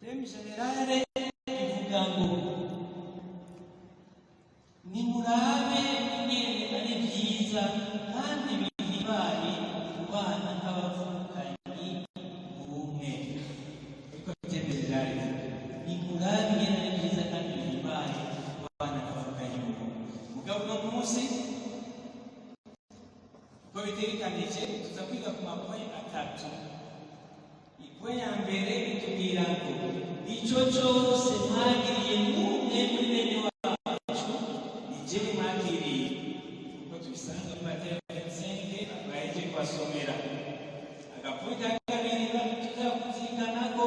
generale ivuga ngo nimurabe ingene ari byiza kandi bihibaye kubana nk'abavukanyi mu bumwe. Ariko generale nimurabe ingene ari byiza kandi bihibaye kubana nk'abavukanyi mu bumwe. Mugabo uno munsi uko bitegekanije tuza kwiga ku mapoye atatu. Ipoye ya mbere itubwira ngo icyo cyose mwagiriye n'umwe muri bene wacu ni jyewe mwagiriye, kuko tubisanga muri Matayo 25 abaheje kubasomera. Agapoye ka kabiri tuzakuzirikana ko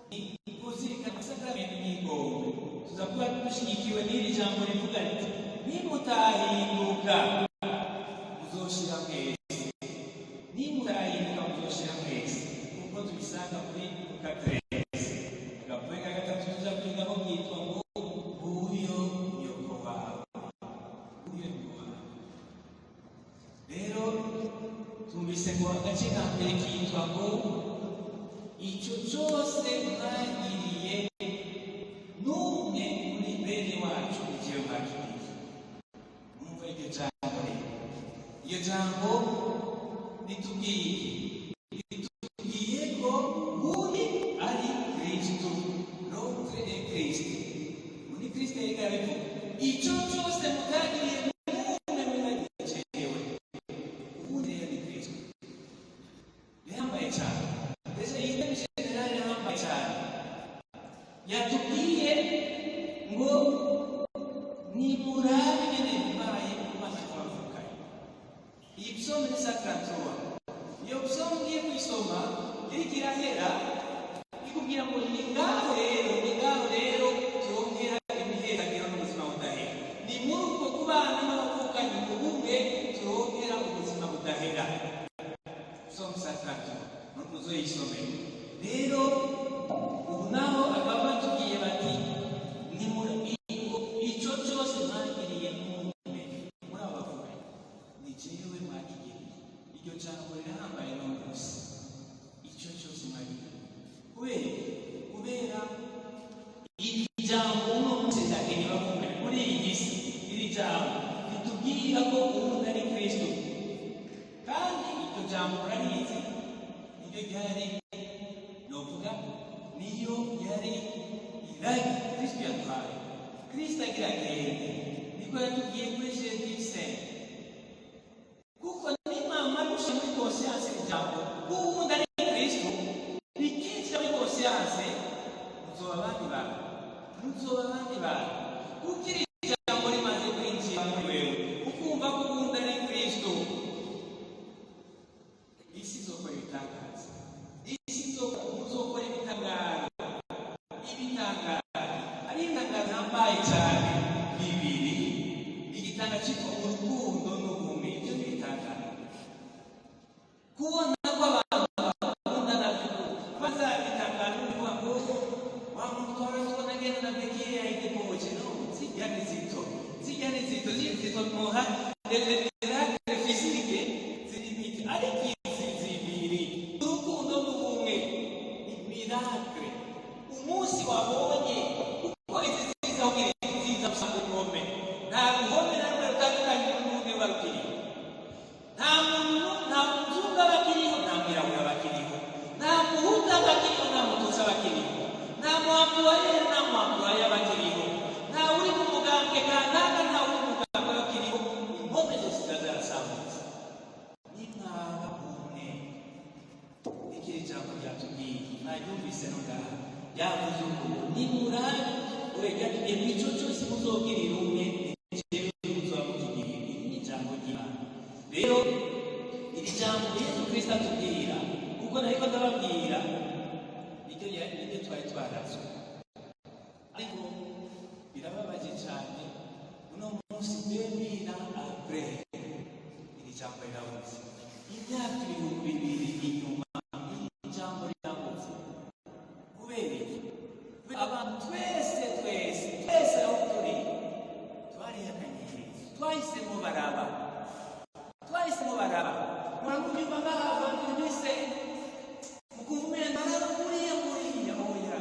ni kuzirikana isakaramentu n'ingombe. Tuza kuba dushyigikiwe n'iri jambo rivuga riti nimutahinduka muzoshira mwese, nimutahinduka muzoshira mwese, kuko tubisanga muri Luka 13. Agapoye ka gatatu tuza kwigaho bwitwa ngo agace ka mbere kitwa ngo icyo cyose mwagiriye n'umwe muri bene wacu igihe mwagiriye. Mwumva iryo jambo rero, iryo jambo ritubwiye ko muri ari Kristo, notre est Christ. Muri Kristo reka bivuga icyo cyose mutagiriye n'umwe muri bagicewe, ubundi rero ni Kristo. Bihambaye cyane, mbese iyi ni generali ihambaye cyane. Yatubwiye ngo nimurabe nyine bibaye kubana kw'abavukanye. Iyi psomu ni Sakratua. Iyo psomu ngiye kuyisoma iriko irahera ikubwira ngo ni ngaho rero turongera imihezagiro n'ubuzima budahera. Ni muri uko kubana n'abavukanye mu bumwe turongera ubuzima budahera. Psomu Sakratua muzoyisomera. Rero ubu naho ababa batubwiye bati icyo cyose mwagiriye n'umwe muri abo bavukanye ni jewe mwagiriye. Iryo jambo rirahambaye no munsi, icyo cyose mwagiriye kubera iri jambo uno munsi ryakeneye bavukanye muri iyi si. Iri jambo ritubwira ko umuntu ari Kristo, kandi iryo jambo urarizi niryo ryari novuga niyo yari iragi Kristo yatwaye. Kristo agira agende niko yatubwiye kuri Jesu, kuko nimama rusha muri conscience ijambo ubundi ari Kristo rikinjira muri conscience, muzoba abandi bantu kuko iri jambo rimaze kwinjira muri wewe ukumva ko ubundi ari Kristo. Isi izokora ibitangaza, muzokora ibitangaza ari ibitangaza hambaye cyane bibiri. Igitanga cyitwa urukundo n'ubumwe, ibyo ni ibitangaza. Kubona ko abantu bakundana bazabitangaza n'uvuga ngo wa muntu twara agenda na bekiye ahite poche no zijya ni zito muha de physique ziribiti ariko zibiri urukundo n'ubumwe ni miracle. Umunsi wabonye uko izi ziza gusa ngome nta ngome na rumwe rutandukanye n'undi barukiriho. Nta muzunga bakiriho, nta mwirabura bakiriho, nta muhuta bakiriho, nta mututsi bakiriho, nta muhambuwaye nta muhambuwaye bakiriho, nta uri mu mugambwe kanaka, nta uri mu mugambwe bakiriho. Ingome zose zirasambutse. Nimwaba umwe, ikiri jambo ryatubwiye mwayumvise no ngaha yavuze uko nimurabe urega tugiye mu icyo cyose muzogirira umwe jewe muzoba mukigirira. Iri ni ijambo ry'Imana. Rero iri jambo Yesu Kristo atubwira, kuko nariko ndababwira niryo twari twarazwe, ariko birababaje cyane uno munsi bemira apre iri jambo rirabuze. Imyaka 2000 inyuma iri jambo rirabuze. Kubera abantu twese aho turi twarihakanye, twahisemo baraba. Muramunyuma ngaha abantu bise mukuvumira buriya oya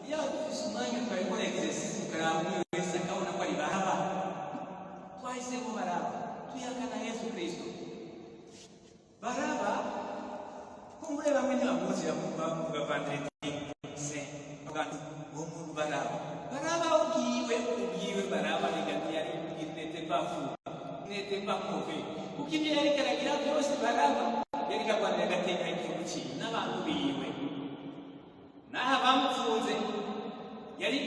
yaba dufise umwanya twayikora exercise ukaraba umwe wese akabona ko ari baraba. Twahisemo baraba, tuyakana Yesu Kristo. Baraba kumbure bamwe ntibamuzi bavuga vandredi umuntu baraba ubwiwe baraba yari nete bamuve kuko ibyo yari karagira byose baraba yari kagwanira agateka igihugu cyiwe n'abantu biwe. Naha bamufunze yari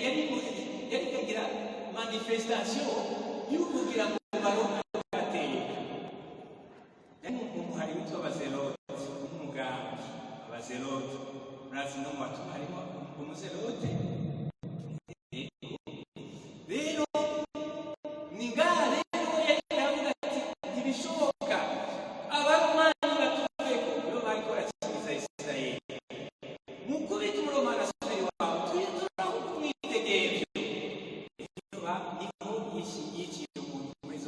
kagira manifestation y'ukugira ngo baronke agateka. Yari umuhari witwa abazelote, umugambi abazelote. Murazi no mu batumwa harimo umuzelote. Rero ni ngaha rero yari aravuga ati ntibishoboka abaromani batuveko nibo bariko barakiriza Isirayeli. Mukubita umuromani asubira iwabo turaho kumwitegereza. Niho yiciye umuntu wese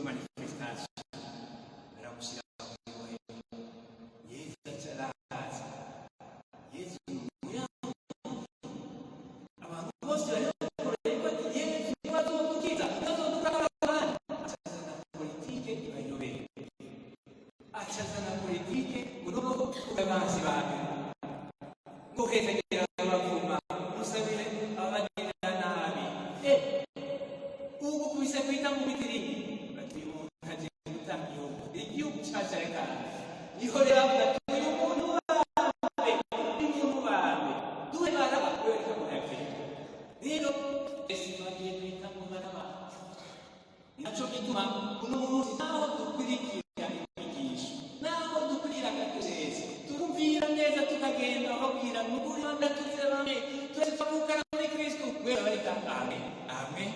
gituma uno munsi naho dukurikira inyigisho, naho dukurira agateza, turumvira neza tukagenda babwira nukuri ndatuze bamwe turavukana muri Kristo kubera barita amen amen.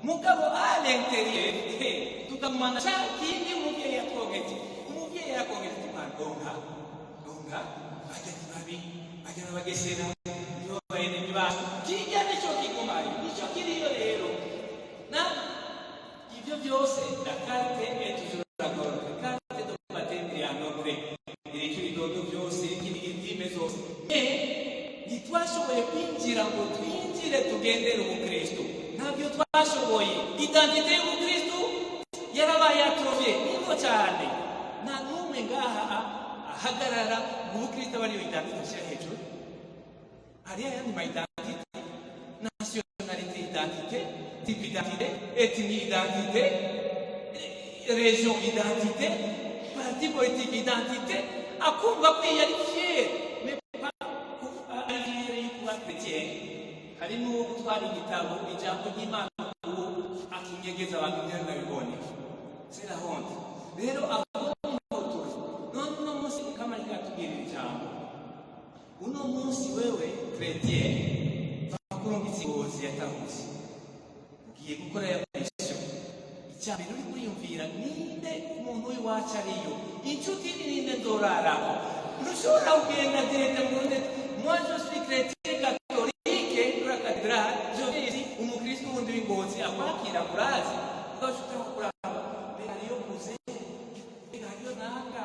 Mugabo alenteriye tukamana cyakindi umubyeyi yakogetse donga bajya babi bajya bagesera yo bene bibazo kijya nicyo kigumaye nicyo kiriyo rero na ibyo byose dakarte etujuragora karte do batendri anogre icyo idodo byose n'indime zose ntitwashoboye kwinjira ngo twinjire tugendere mu Kristo, ntabyo twashoboye. Identite y'Umukristo yarabaye atrofye niko cyane, nta n'umwe ngaha ahagarara mu Kristo bari identite ashira hejuru. Hari ayandi ma identite, nationalité identité, type identité, ethnie identité, région identité, parti politique identité, akumva ko yari fier hari n'uwo gutwara igitabo ijambo ry'Imana uwo akinyegeza abantu neza bibone sera honte rero abamoto no munsi kamari katubwira ijambo uno munsi wewe chrétien bakurungitse ngozi yatahuze ugiye gukora yabarisho icyambere uri kuriyumvira ninde umuntu w'iwacu ariyo inshuti ninde nzoraraho ntushobora kugenda direct mu nde moi je suis chrétien catholique pour la cathédrale je dis umukristo wundi w'ingozi akwakira kurazi ugashobora kuraba mbere ariyo kuze ariyo naka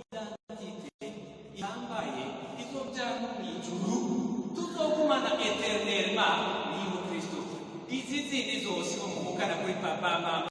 identité yambaye izo byano mw'ijuru tuzogumana éternellement ni umukristo izi zindi zose umuvukana kuri papa mama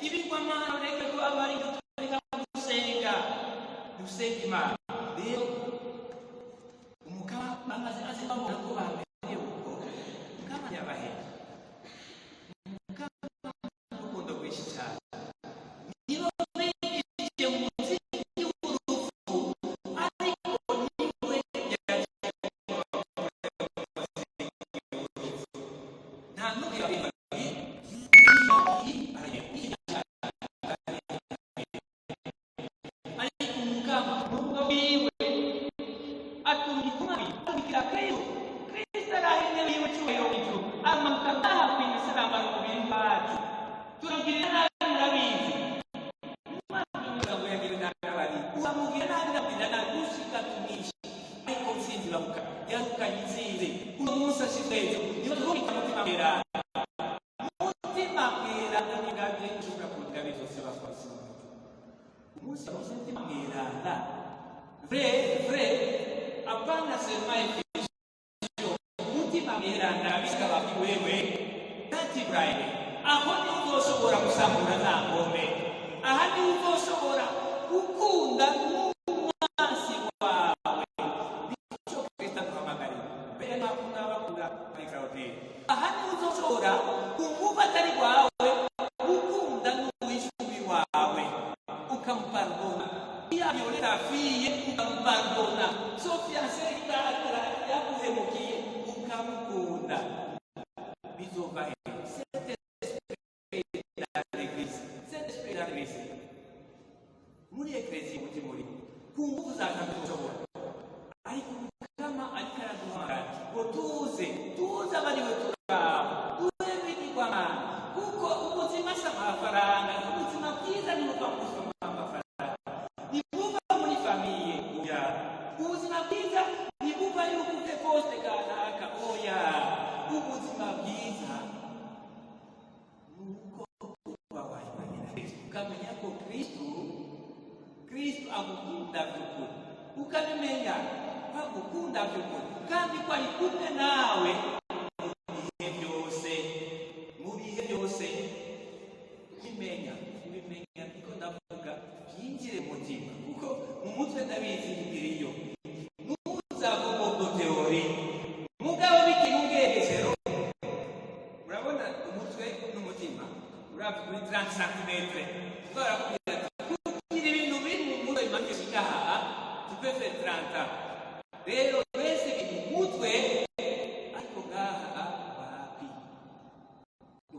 ibigwamana ureke ko abari guturika gusenga Imana. Rero umukama bamaze azibabona ko bamenye uko umukama yabaheje umukama urukundo rwinshi cyane niba bigishije mu muziki w'urupfu ariko niwe nta n'umwe yabibaye ariko umukama nubwo wiwe atumikuma atumikira Kristo arahenewe yiwe cyubahiro ijuru amanuka ngaha ku imisaraba mu bintu bacu turagirira nabi murabizi umugabo yagira nabi abari uwamubwira nabi ndabwira nabi ushika tumisha ariko nsinzi bamuka yarukanye insinzi uno munsi ashize hejuru niba twubika mutima mweranda mutima mweranda n'ingabire ishobora kugira bizose bakwasi umunsi wose mutima mweranda vrai apana sema efisho mutima mweranda bikaba wewe ati Brian aho ni uzoshobora gusambura za ngome aha ni uzoshobora gukunda n'umwansi wawe nicyo Kristo aduhamagara mbere nakunda bakunda muri Claude aha ni uzoshobora kumva atari wawe gukunda n'uwishubi wawe ukampardona iya yolera fiye ukampardona Sofia Serikatara yakuhemukiye ukamukunda bizova muri eklesi muti muri kunguvu zakandushobora ariko umukama ariko araduhamagara ngo tuze abariwe turaba turebigirwamana kuko ubuzima si amafaranga ubuzima bwiza ni buva mu amafaranga ni buva muri famiye oya ubuzima bwiza ni buva yuko ufite poste kanaka oya ubuzima bwiza nuko uba wayimanyira ukamenya ko Kristo agukunda by'ukuri ukabimenya agukunda by'ukuri kandi ko ari kumwe nawe mu bihe byose ubimenya niko ndavuga byinjire mu mutima kuko mu mutwe ndabizi imbiriyo muzavuga teori mugabo bikimugegezero urabona umutwe n'umutima uravuga kuri 30 cm ukora rero wese umutwe ariko ngaha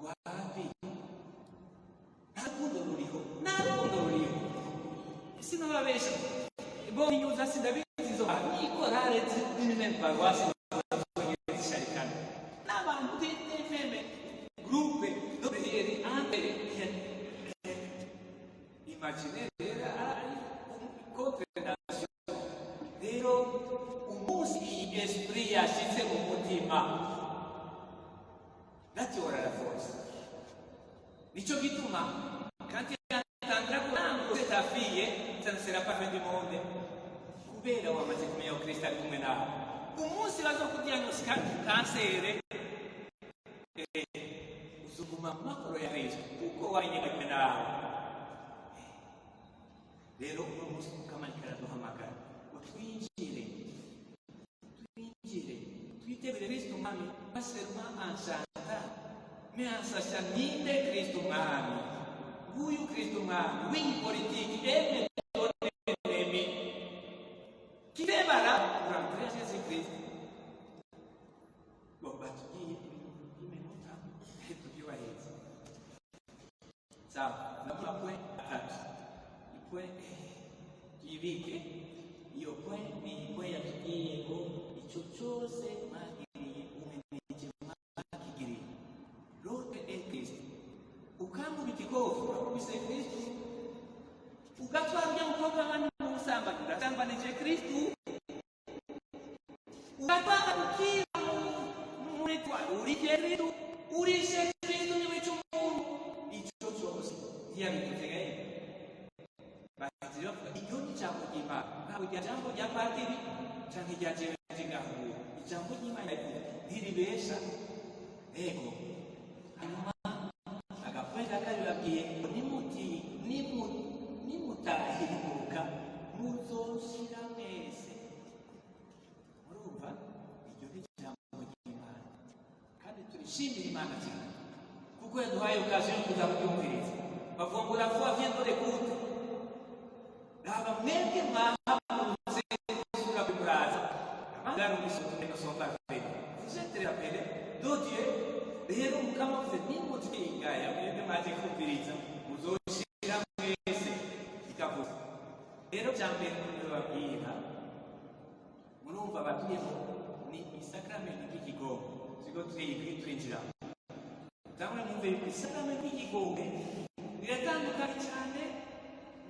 wapi nta rukundo ruriho sinababesha bo inyuza sindabizi zo nikorare z'imene barwasi zisharikana n'abantu b'ifeme groupe d'ouvriers entre imaginer esprit yashyize mu mutima natora la force nicyo gituma kandi yatangira kurangura ta fille ça ne sera pas fin du monde kubera wamaze kumenya ko Kristo ari kumwe nawe umunsi bazo kudiagnostika kansere uzuguma makoro ya Kristo kuko wanyega kumwe nawe rero umunsi ukamanira duhamagara utwinjire Kristo mami pas seulement en chantant mais en sachant ninde Kristo mami huyu Kristo mami wingi politiki eme kibebara kurangura Yesu Kristo batugiye iminota tubyubahiriza sawa na point atatu point ibike iyo point ni point yatugiye ngo icyo cyose ukambubitikofu Kristo ugatwara mukobwa wani musambani urasambanije Kristo ugatwara ukira muri urije Kristo urishe Kristo niwe cy'umuntu icyo cyose yabikutegeye bazira iyo ni jambo ry'Imana ntabwo rya jambo rya padiri cyangwa rya jewe ngaho ijambo ry'Imana ntiribesha ego hanyuma agakwenda kari babwiye ni mu shimira Imana cyane kuko yaduhaye occasion yo kuza kubyumviriza. Bavuga la foi vient de l'écoute. Raba mwebwe mwahamuze sur la phrase. Abangara umusotone no sont pas faits. Vous êtes rappelés de Dieu. Rero mukama mvuze nimutwiga yamwebwe maze kumviriza muzoshira mwese ikavuza. Rero cyambere ndababwira murumva batuyemo ni isakramenti ry'igikombe siko turinjira. Tamwe mwumve isakramenti ry'igikombe biratandukanye cyane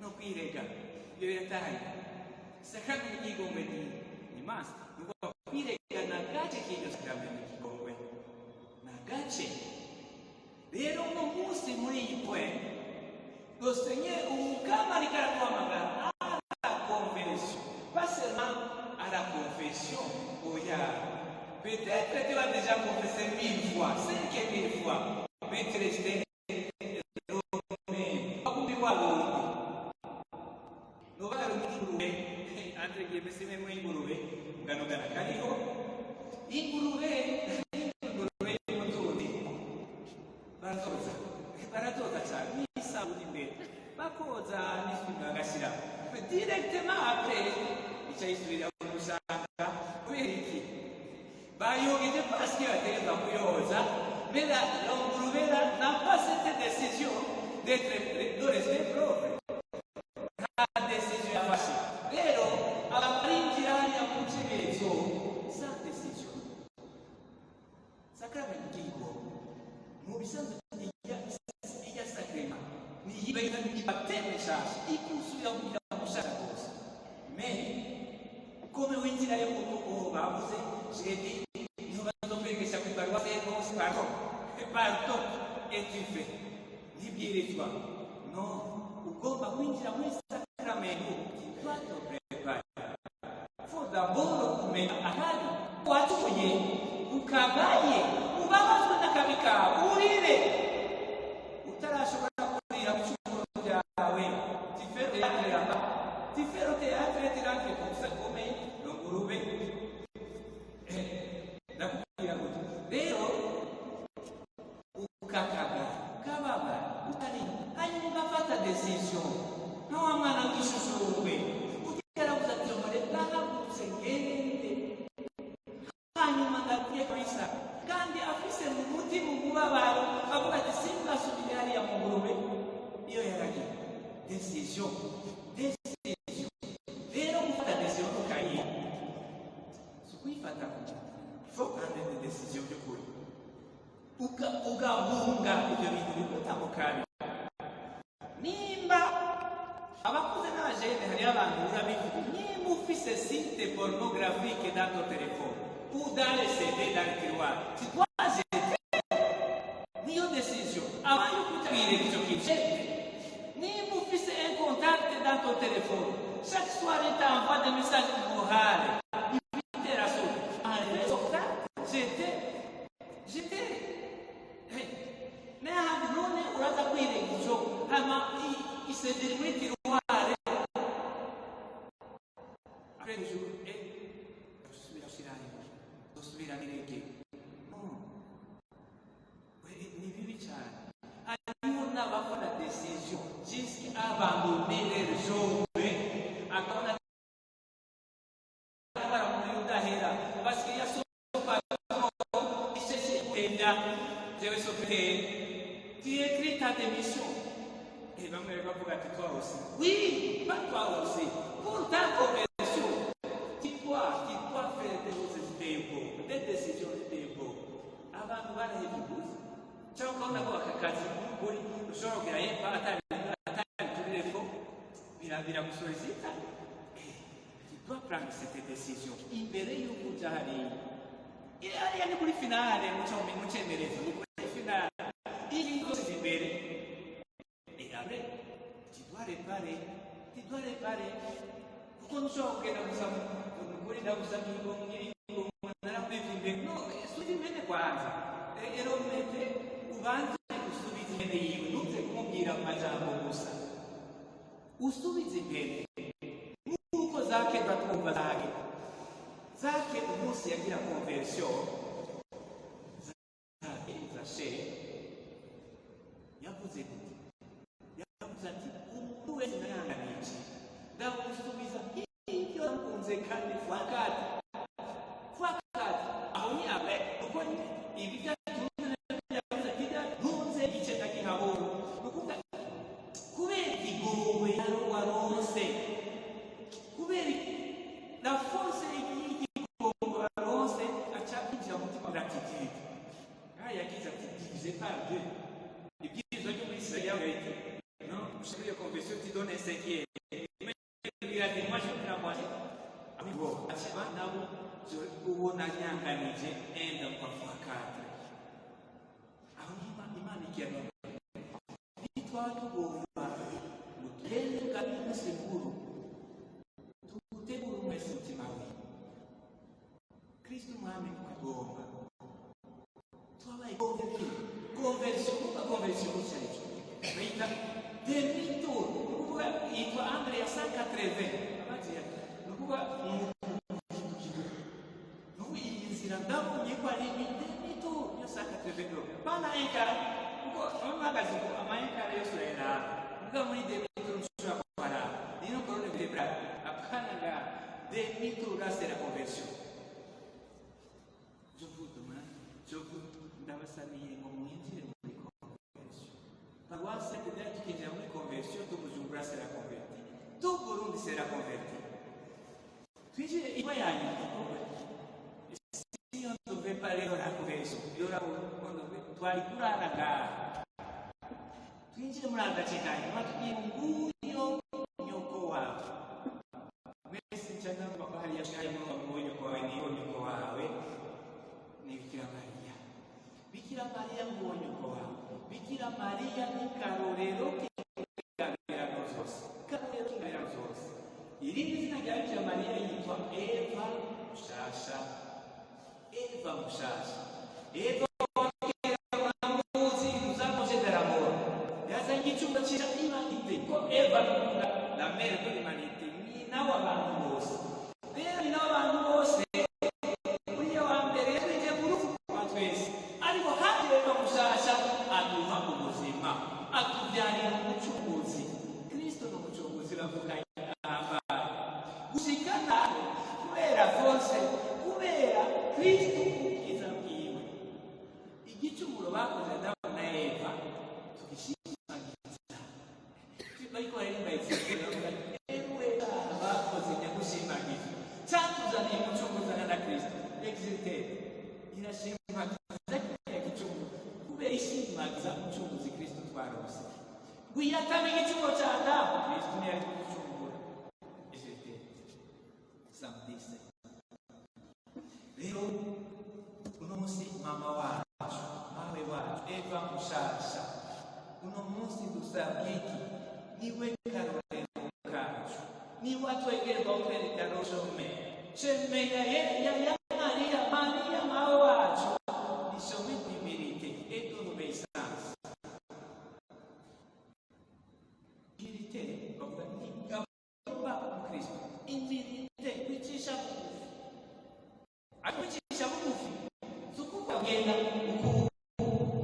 no kwirega. Ibyo biratahanye. Isakramenti ry'igikombe ni masi nuko kwirega na gace k'iryo sakramenti ry'igikombe na gace. Rero uno munsi muri iyi point Seigneur umukama ariko araduhamagara à la conversion, pas seulement à la confession. Peut-être que tu as déjà confessé 1000 fois, 5000 fois, mais tu restais entre che pensiamo in ingurube, ganno da carico, ingurube motori, baratoza cyane, ni saudi be, bakoza n'isubira gashyira, directement après, icyayisubira kumusanga, kubera iki? Bayogeje parce que ateza kuyoza, mais l'ingurube n'a pas cette décision d'être de rester propre. La décision facile. Rero abarinjira ya mukibezo sa décision. Sakramenti y'igomba mu bisanzwe iya sakrema ni yibaga ni bateme cyane ikusubira kugira gushaka rwose. Mais comme winjira yo kuko bavuze jeudi niho bazokwegesha ku paruwasi yose pardon et tu fais nibyirizwa no ugomba kwinjira muri sakramenti tutto prepara. Faut d'abord kumenya ahari watuye ukabaye ubabazwe n'akabika urire utarashobora kurira mu cyumba cyawe tifero teatre tirante kusa come ngurube nakubwira ngo rero ukababa utari hanyuma ugafata decision nta mwana w'ishushuwe ugera kuzatomore bahagutse ngende hanyuma ndakwiye kwisa kandi afise mu mutima umubabaro avuga ati simbasubire hariya mu ngurube iyo yaragiye decision rero gufata decision ukayiha si ukuyifata faut prendre des décisions by'ukuri ugahunga ibyo bintu bigutandukanye. Nimba abakuze n'abajene hariyo abantu urabivuga nimba ufise site pornographique dans ton téléphone ou dans les CD dans le tiroir tu dois jeter niyo décision avant yo kutabire icyo kintu. Nimba ufise un contact dans ton téléphone chaque soir il t'envoie des messages moraux invitation en réseau jeter n'ahandi none uraza kwirega icyo hama isederi muri tiroire après le jour dusubira nirege ni bibi cyane. Hariho n'abafata decision jusqu'à abandonner leur job akabona abara muri udahera parce qu'il y a son patron isheshe kugenda jewe sofere tu écris ta démission. Et ben, on va pouvoir dire toi aussi. Oui, pas toi aussi. Pour ta conversion, tu dois faire des décisions de tempo. Avant de voir les bouts, tu as encore d'avoir un cas de boulot, le genre qui a pas atteint tous les faux, il a bien sollicité. Tu dois prendre cette décision. Il verrait où vous allez. Il y a une finale, nous sommes une finale. Il faut se libérer. Et après, tu dois réparer. Pourquoi nous sommes que nous sommes no, subimene kwanza. Ero mete ubanze usubize imbere yiwe ntuze kumubwira amajambo gusa. Usubize imbere. Nuko zake batwumva zake umunsi yagira conversion. yavuze gute? Yavuze ati umuntu wese nayanganije ndamusubiza ibyo nakunze kandi fakati aho ni abe kuko ibi byatumye yavuze ati ntunze igice ndagihabura nukuvuga kubera igowe waronse kubera la force y'igigongo waronse acakinjira mu mutima gratitude yagize ati divisé par deux ibyizo byo muri Israël non sur les confessions qui donnent un cinquième il a dit moi je prends la moitié amigo acheba nabo ubona nyanganije enda kwa fakati aho imana ikiyano bitwatugomba mutende kandi seguro tugutegura umwese umutima we Kristo mwami kwagomba twabaye conversion cyane bayita demi-tour nukuvuga yitwa Andre ya 180 abagiye nukuvuga nubu iyi nzira ndabonye ko ari demi-tour ya 180 bana enkara kuko amagazi ko amaenkara yose era muga muri demi-tour nshobora kubara nino korone bibra apana ga demi-tour c'est la conversion je vous ndabasaniye ngo mwinjire muri conversion paroisse peut-être tukinjira muri conversion tubujumbura c'est la convertie tout Burundi c'est la convertie twinjire iwa yanyu si on devait parler de la conversion yora twari kuraraga twinjire muri agace kanyu batugiye nguyo nyoko wawe mwese cyane bako hariya cyane mu nyoko wawe niyo nyoko wawe ni Bikira Maria nguonyo kwa wao. Bikira Maria ni karorero kigabira zose. Karorero kigabira zose. Irindi zina rya Bikira Maria yitwa Eva Mushasha. Eva Mushasha. Eva wamuzi uzamoje d'amor. Yazangi icyumba cyiza imanite ko Eva la mère de l'humanité ni nawe abantu bose. Rero ni nawe abantu bose. Uriya wa mbere yaje kurufu kwa twese. Ariko kandi Eva Mushasha aduha ubuzima. Atubyarira umucunguzi. Kristo ni umucunguzi bavuganye ahambaye. Gushikana kubera force kubera Kristo kukiza bwiwe. Igicumuro bakoze Adamu na Eva tukishimagiza. Bariko barimba ikibazo ewe bakoze nyagushimagiza. Cyatuzaniye umucunguzi na Kristo. Existe irashimagiza igicumuro kubera ishimagiza umucunguzi Kristo twarose. Guyatame igicumuro cya Adamu Kristo ni ari gucungura. Existe samdise. Rero uno munsi mama wacu mawe wacu Eva Mushasha uno munsi dusabwiki niwe karorero kacu niwe atwegerwa kwereka roshome sheme ya Maria mawe wacu nisome d'humilité et d'obéissance. Humilité comme ni Kristo humilité kwicisha bugufi akwicisha bugufi sukuko agenda uko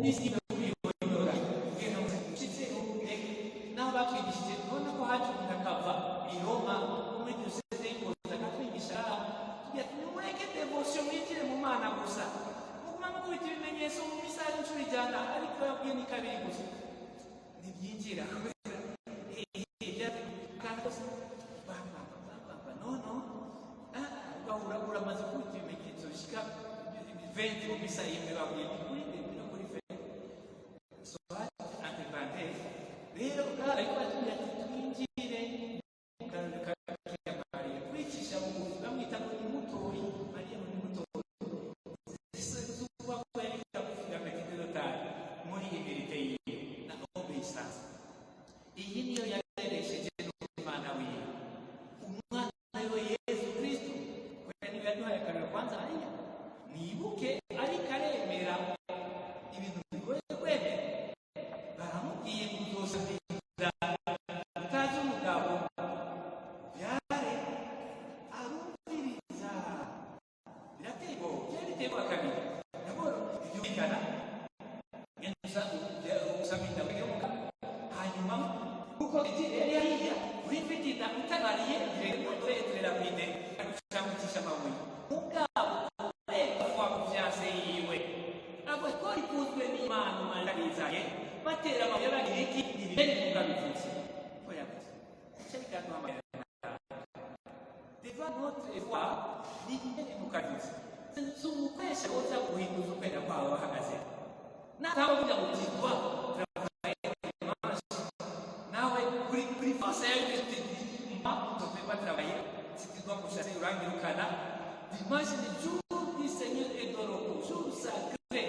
nisi kubiyobora ugenda mushitse naho bakwigishije ubona ko hacu ndakava i Roma muri diocese y'Ingozi akatwigisha tugiye tumureke devotion mwitire mu Mana gusa muguma mukubita ibimenyetso mu misali incuro ijana ariko yabwiye ni kabiri gusa ntibyinjira urabura amaze kubita ibimenyetso bishika 20 mu misa yemwe babwiye kuri no kuri so ante parenthèse rero ariko batubwira ati twinjire ya Maria kwicisha bugufi bamwita ngo ni mutoyi Maria ni mutoyi zuba kwereka kufika petite dotale muri humilité yiwe na obéissance. Iyi niyo yareresheje n'Imana wiwe umwana we Yesu Kristo kwani yaduhaye akarero kwanza hariya nibuke ariko aremera ibintu bigoye kwemera baramubwiye kuzosabira utazi umugabo yare arumviriza biratego byaritego kabiri nabwo byumvikana ngenza usabinda byo batera amabuye bagira iki ibiheri mu gabivuze ko yavuze cyeka twambaye devant notre foi ni ibiheri mu gabivuze sumukwesha uza guhinduza ukwenda kwawe wahagaze natawe kugira ngo byitwa nawe kuri force yawe mpa topeba travailler si tu dois chasser urangirukana dimanche le jour du Seigneur est de repos jour sacré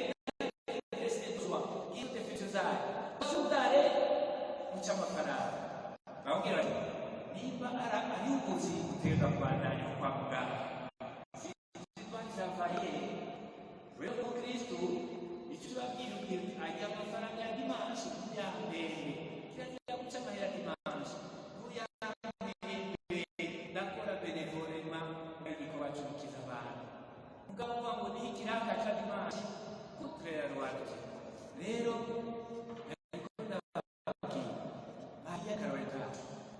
reste toi il te fait ça sudare mucha mafaranga baongera nimba ari ubuzi guteza kwandanya kwa muganga rero ko Kristo icyo babwira ajya amafaranga ya dimanche ya mbere kiragira guca amahera dimanche buriya mbere ndakora benevolema ariko bacurukiza abantu mugabo ngo ni ikiraka cya dimanche kutrera rwanda rero Maria Carolina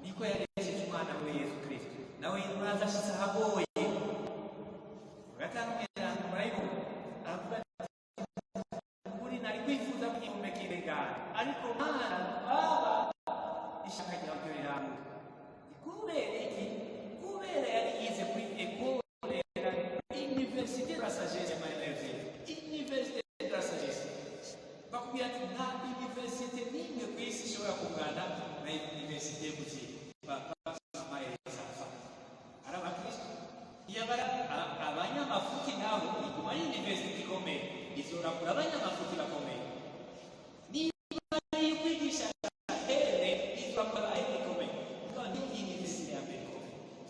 niko yarejeje umwana we Yesu Kristo nawe yuraza ashitse hagoye gatanu ariko mana baba ishaka ryabyorera kubera yari yize kuri école université de la sagesse maître université de la sagesse bakubwira ati nta université n'imwe ku isi ishobora kungana na université y'ubuki papa amaherezo apfa ari abakristo iyabara abanyamafuti nabo iguma ari université ikomeye izorakura abanyamafuti bakomeye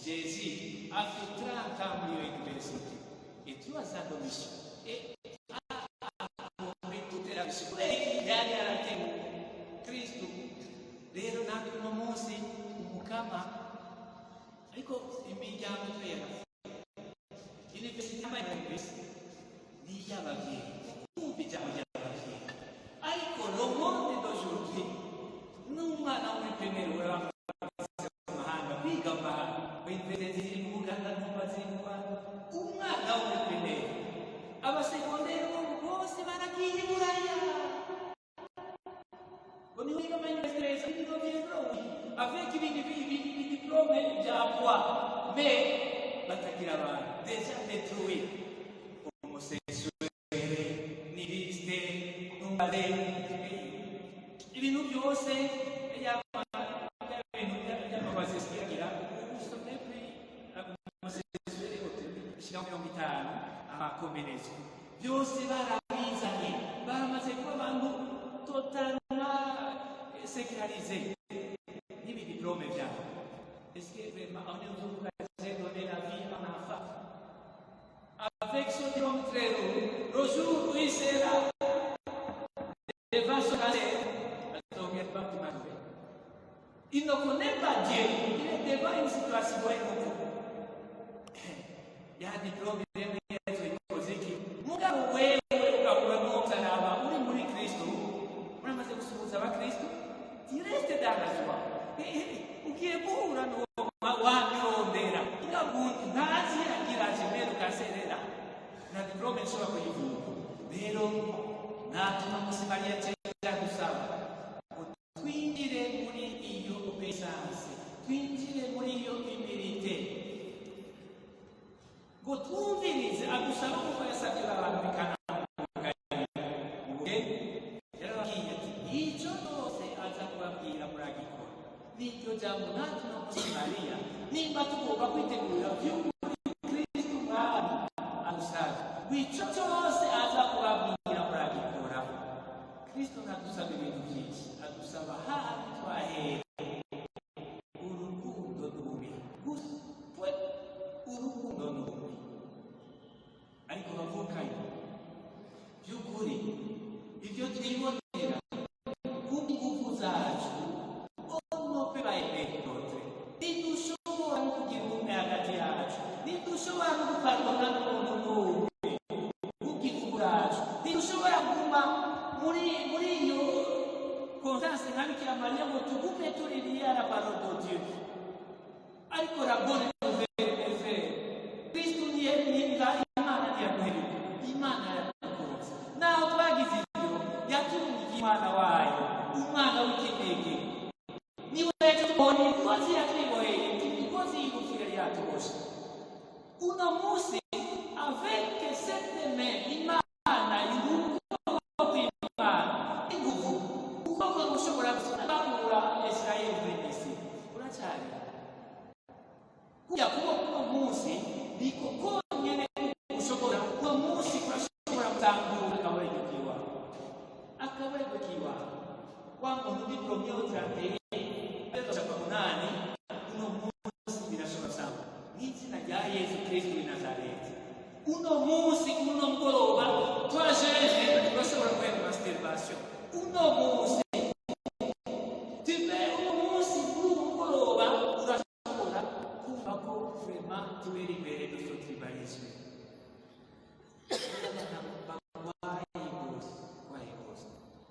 Jésus a fait 30 ans à l'université et 3 ans de mission. Et a accompli toute la mission. Il y a la Christ. Rero natwe no munsi umukama ariko imiryango twera university y'abayunivesi ni y'ababyeyi kumva ijambo ry'ababyeyi ariko le monde d'aujourd'hui n'umwana muri primaire uraba kwiga amahanga w'inzego ziri mu Uganda n'umva ziri mu Rwanda umwana w'umuprimeri abasegonderi bose baragiye i Buraya ngo ni wiga amayuniversite ibigo by'indrowe avec ibindi diplôme bya poids mais batagira abantu déjà détruit homosexuel nihiliste numbare ibintu byose abakomeretse byose barabizanye baramaze kuba abantu totalement sécularisés n'ibi diplôme byabo est-ce que vraiment on est aujourd'hui à donner la vie à un enfant avec son diplôme très haut le jour où il sera devant son salaire il ne connaît pas Dieu il est devant une situation il y a un diplôme mugabo wewe ukakuwa msalaba uri muri Kristo unamaze gusuhuza abakristo direste dangazwa ugiye guhura no wabirondera inabundi ntazi agira kimero kaserera na diplome nshobora kuyivuga rero natuma musimaria cyenda gusaba twinjire muri iyo obedience twinjire muri iyo humilité ngo twumvirize agusaba kuko yasabye abantu bikana yarababwiye ati icyo cyose aza kubabwira muragikora n'iryo jambo natwe no muri Mariya nimba tugomba kwitegurira by'ukuri Kristo mwami adusaba icyo cyose aza kubabwira muragikora Kristo nadusaba ibintu byinshi adusaba hano twahera urukundo n'ubumwe urukundo n'ubumwe ariko bavukanye by'ukuri ibyo twibonera ku ngufu zacu onope bayipekote ntidushobora no kugira ubumwe hagati yacu ntidushobora no gupardona n'umuntu n'umwe kubw'igihugu yacu ntidushobora kuguma muri iyo konsanse nka Bikira Mariya ngo tugume turi lié à la parole de Dieu ariko la bonne Kristo ni Imana yaduheruka Imana yadukunze naho twagize ibyo yatumye Imana wayo imigozi yatwiboheye, imigozi y'urupfu yari yatuboshe. Uno munsi avec cette main Imana y'urukundo rw'Imana ingufu ukuboko gushobora gukura Israeli muri Misiri uracyari kuya kuboko uno munsi niko konyene ushobora uno munsi urashobora gutangura akabarego kiwa wa muntu ni Romeo Tranteye eto chapa munani uno munsi birashobora sana n'izina rya Yesu Kristo w'i Nazareti. Uno munsi uno mugoroba twajeje turashobora kwenda masturbation. Uno munsi tibe uno munsi mugoroba urashobora kumva ko vraiment tubera imbere y'uko tribalisme.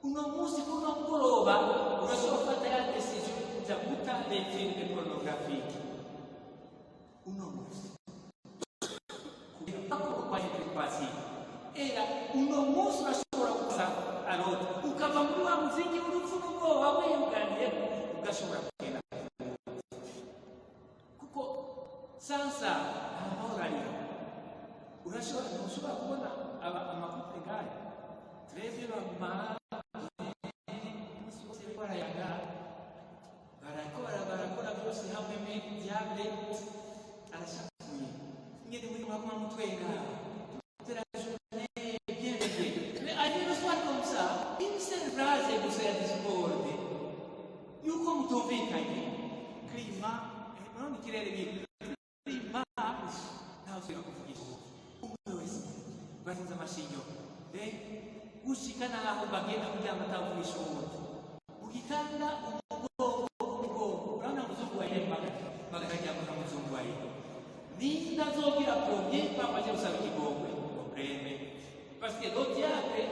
Uno munsi uno mugoroba urashobora gufata ya decision kuja guta les films pornographiques. Uno munsi era uno munsi urashobora kuza arota ukava muri wa muzingi w'urupfu n'ubwoba wiyuganiye ugashobora kugenda kuko sasa amahoro ariho. Urashobora kubona amakupe nk'aya twebwe barakora byose hamwe diable arashakuye ngende muri mama mutwera mutumvikanye klima none ikirere klima ntawe usubira kuvugisha umwe wese batunze amashinyo gushikana aho bagenda kugira ngo atavugisha uwundi ugitanga umugongo urabona muzungu wa yemba bagajya muri muzungu wa yemba ninda zogira premier papa je usaba ikigongwe comprende parce que l'autre diable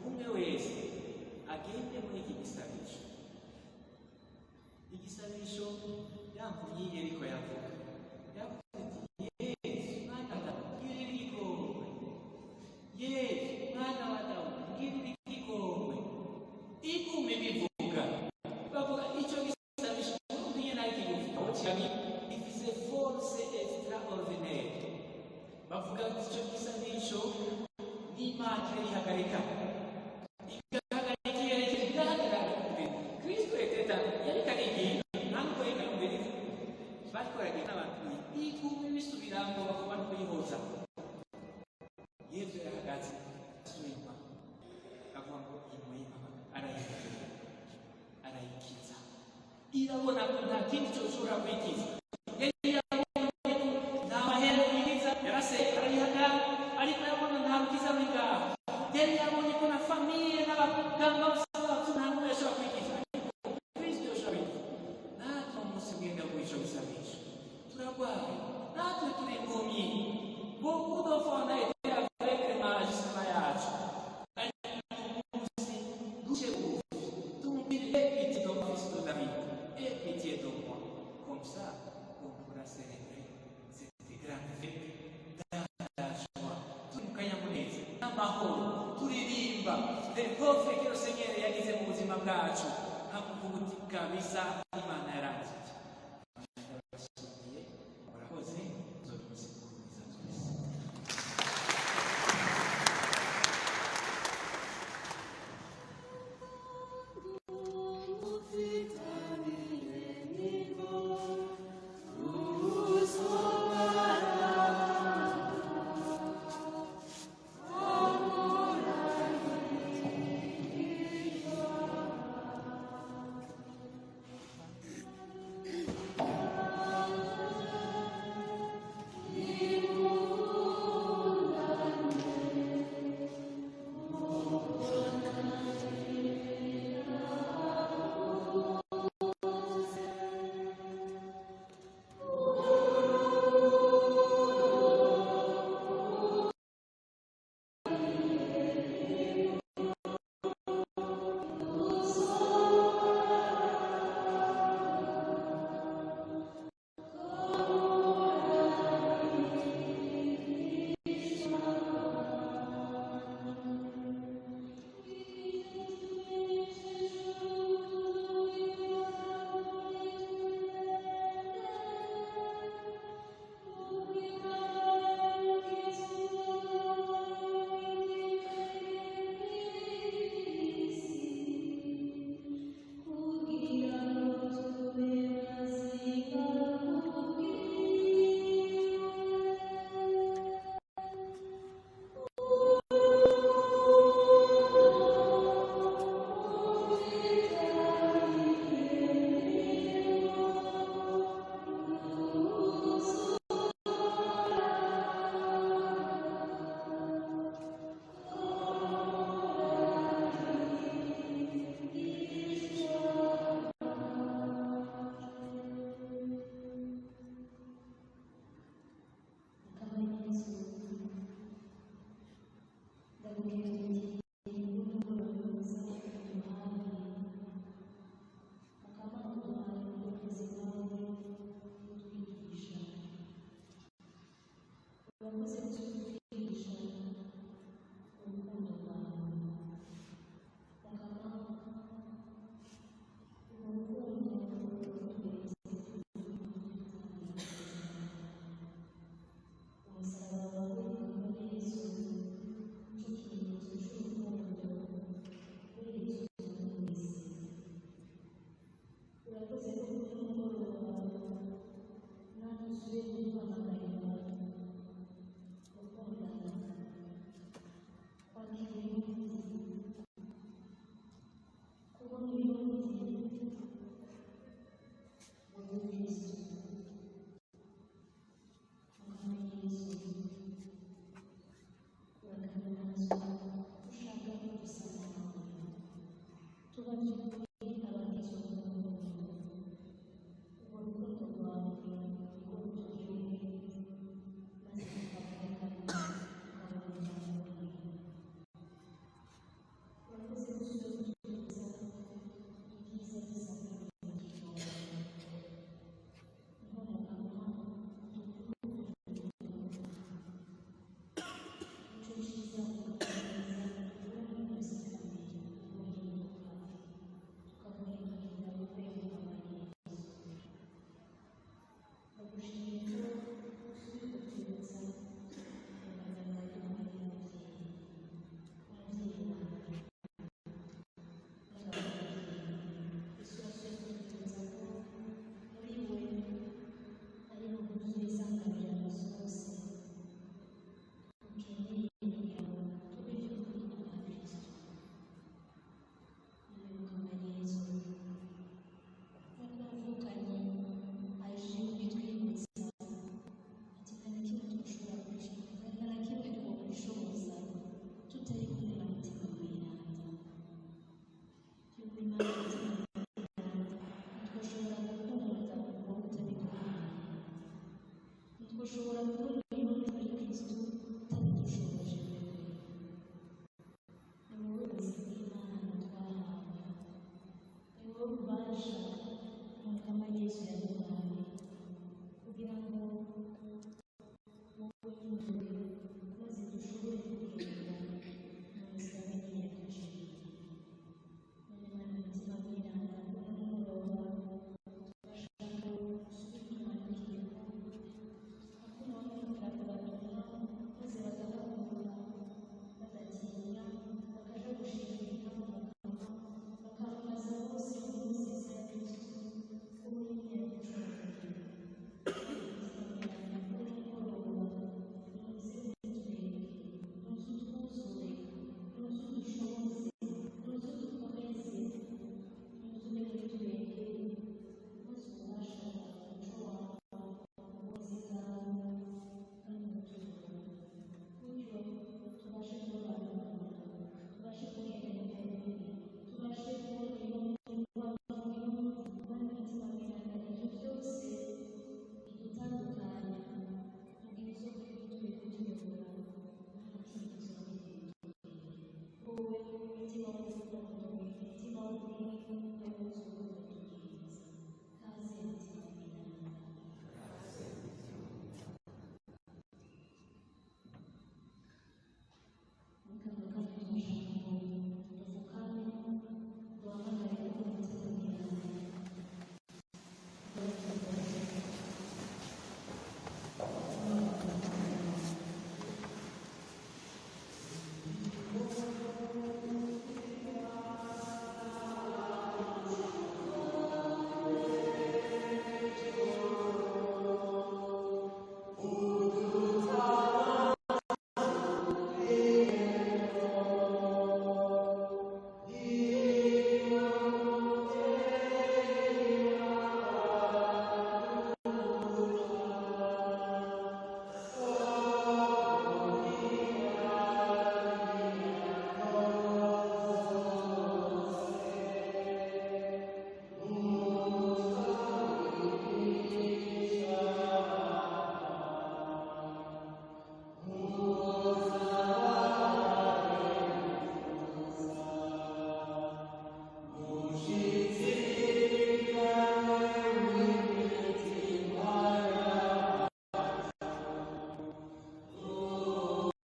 umwe wese agende muri iki gisabisho yamvuye yeriko yavuga Yesu mwana wa ngirira igikombe, Yesu mwana wa Dawudi ngirira igikombe. Igume bivuga bavuga icyo gisabisho n'ubuye nayo kivuga cyane ifise force extraordinaire. Bavuga icyo gisabisho Imana irihagarika Kristo eteta yarikarigiye ntabwo yikamubiri batwaragiye n'abantu igume bisubirango bagomba no kuyihoza. Yesu yarahagaze asubirwa avuga ngo imuyima arayikiza irabona ko nta kindi cyoshobora kwikiza. Yari yabonye ko na famiye n'abaganga bose ntabwo yashobora kwikiza Kristo yashobora natwe umunsi mwenda w'icyo gisabisho turarwaye natwe turi impumyi beaucoup d'enfants ont été avec les magistra yacu ariko umunsi duce bugufi tumubwire pitié de mon fils de David et pitié de moi comme ça on pourra célébrer cette grande fête dans la joie turi mu kanyamuneza n'amahoro turirimba gofre che lo Signore yagize mu buzima bwacu hakuvuga kabisa Imana yarangiye. Murakoze nzobimusikuriza twese.